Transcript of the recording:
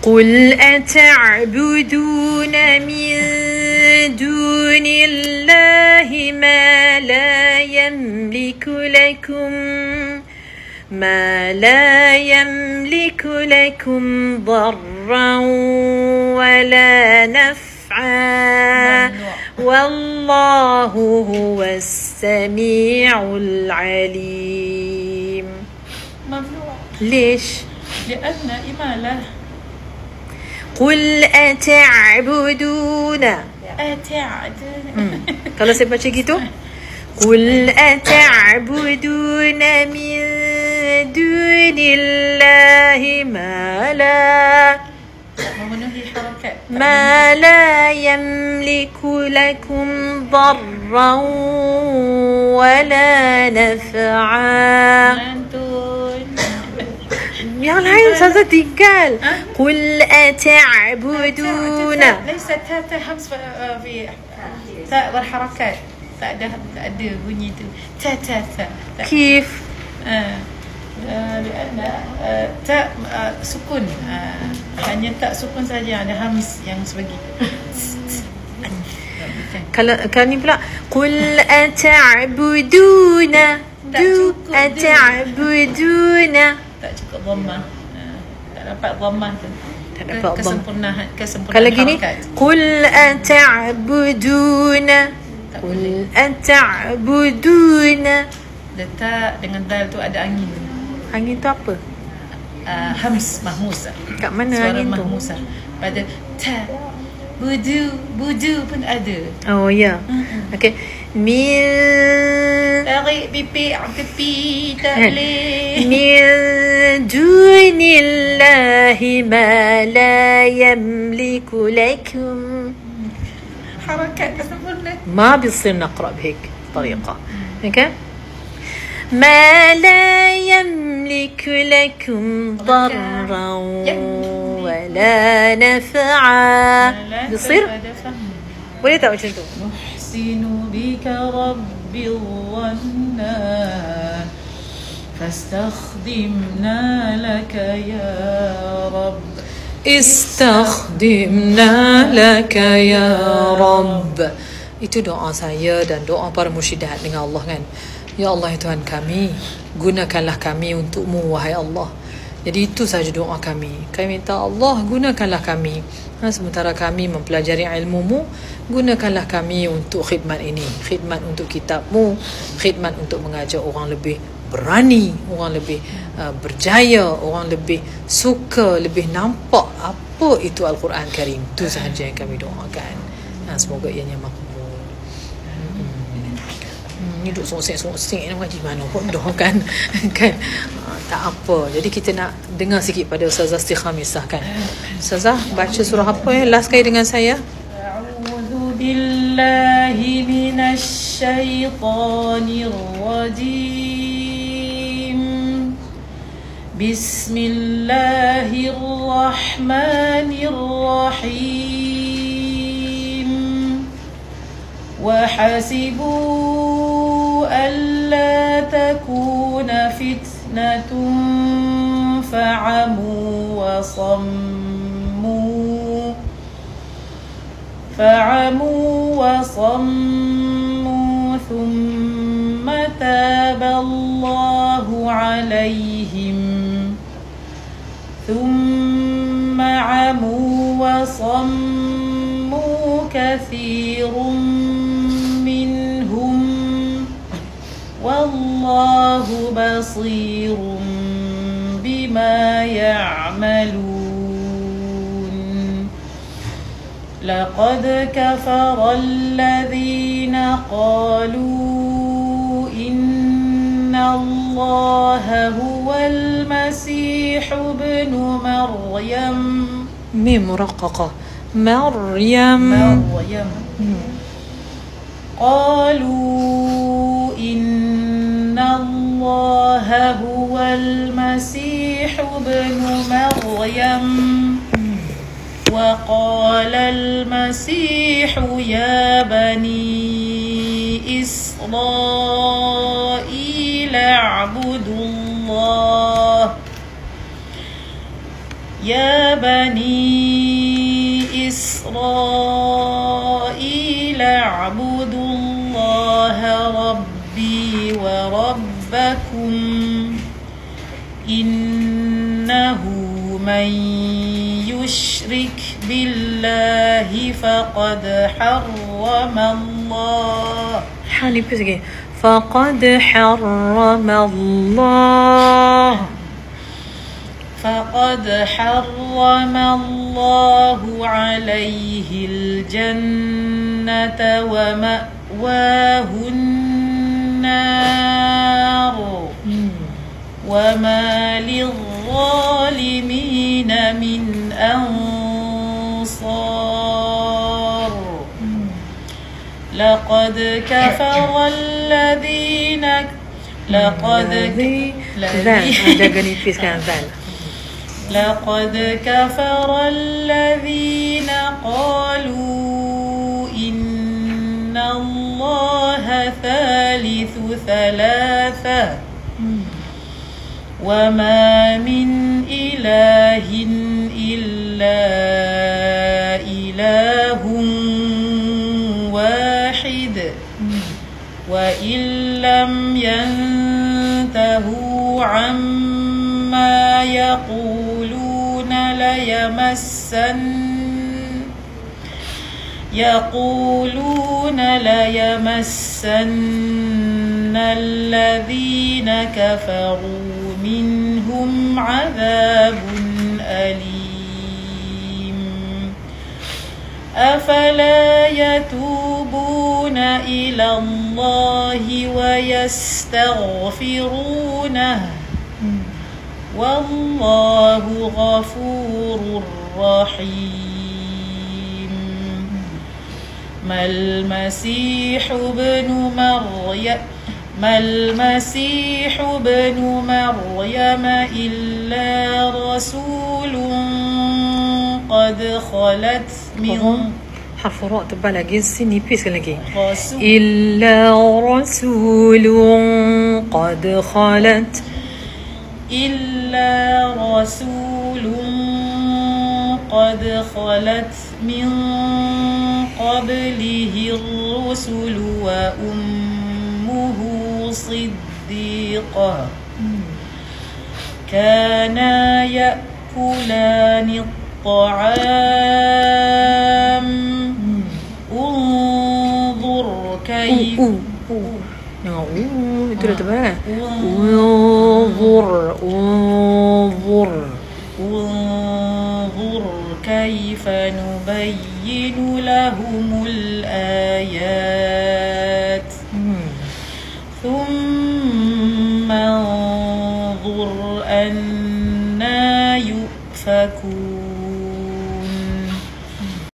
قل أتعبدون من دون الله ما لا يملك لكم ضرا ولا نفعا والله هو السميع العليم. ممنوع. ليش؟ لأن إمالة. قل أتعبدون. Kalau saya baca gitu, قل أتعبدون من دون الله ما لا يملك لكم ضرا ولا نفعا. Yang lain Ustazah tinggal. قل أتعبدون. ليس تاء همس في تاء والحركات. tak ada bunyi tu. Ta. كيف؟ لأن تاء سكون. hanya tak sukun saja, ada hams yang sebagi. Kalau ni pula قل أتعبدون. أتعبدون. Tak cukup dhammah. Tak dapat dhammah tu. Tak dapat kesempurnaan kalau gini harakat. قل أتعبدون. قل أتعبدون. Letak dengan dal tu ada angin. Angin tu apa? Hams mahmus. Kat mana suara angin tu? mahmus. Pada ta budu pun ada. Oh ya. Okey. Tarik pipi tak boleh. من دون الله ما لا يملك لكم. حركات سمعنا. ما بيصير نقرأ بهيك طريقة. اوكي. ما لا يملك لكم ضرا ولا نفعا. بيصير؟ boleh tak macam tu? نحسن بك ربي الظنا فاستخدمنا لك يا رب. استخدمنا لك يا رب. Itu doa saya dan doa para mursyidat dengan Allah kan. Ya Allah ya Tuhan kami, gunakanlah kami untuk-Mu wahai Allah. Jadi itu saja doa kami. Kami minta Allah gunakanlah kami. Sementara kami mempelajari ilmu-Mu, gunakanlah kami untuk khidmat ini, khidmat untuk kitab-Mu, khidmat untuk mengajar orang lebih berani, orang lebih berjaya, orang lebih suka, lebih nampak apa itu Al-Quran Karim. Itu sahaja yang kami doakan. Semoga ianya makbul. Ni duk sosek-sosek nak ngaji mana pun doakan kan. Tak apa. Jadi kita nak dengar sikit pada Ustazah Istikhamisah kan. Ustazah baca surah apa ya last kali dengan saya? A'udzu billahi minasy syaithanir rajim. Bismillahirrahmanirrahim. Wa hasibu alla takuna fitnatun fa'amu wa sammu thumma taballahu alaihim thumma amu wa sammu kathirun minhum wallahu basirun bima ya'malun. Laqad kafara alladhina qalu inna Allaha huwal masih ibnu Maryam. Mim muraqqaqah. Maryam. قالوا إن الله هو المسيح ابن مريم وقال المسيح يا بني إسرائيل اعبدوا الله يا بني إسرائيل اعبدوا الله ربي وربكم إنه من يشرك بالله فقد حرم الله فقد حرم الله عليه الجنة ومأواه النار وما للظالمين من أنصار لقد كفر الذين قالوا إن الله ثالث ثلاثة وما من إله إلا إله واحد وإن لم ينتهوا عما يقولون ليمسن الذين كفروا منهم عذاب أليم أفلا يتوبون إلى الله ويستغفرونه والله غفور رحيم ما المسيح ابن مريم إلا رسول قد خلت من حرف راء تبع lagi sini nipis lagi إلا رسول قد خلت من قبله الرسل وأمه صديقة كانا يأكلان الطعام انظر كيف itu dah tebal kan انظر كيف نبين لهم الآيات ثم انظر أنا يؤفكون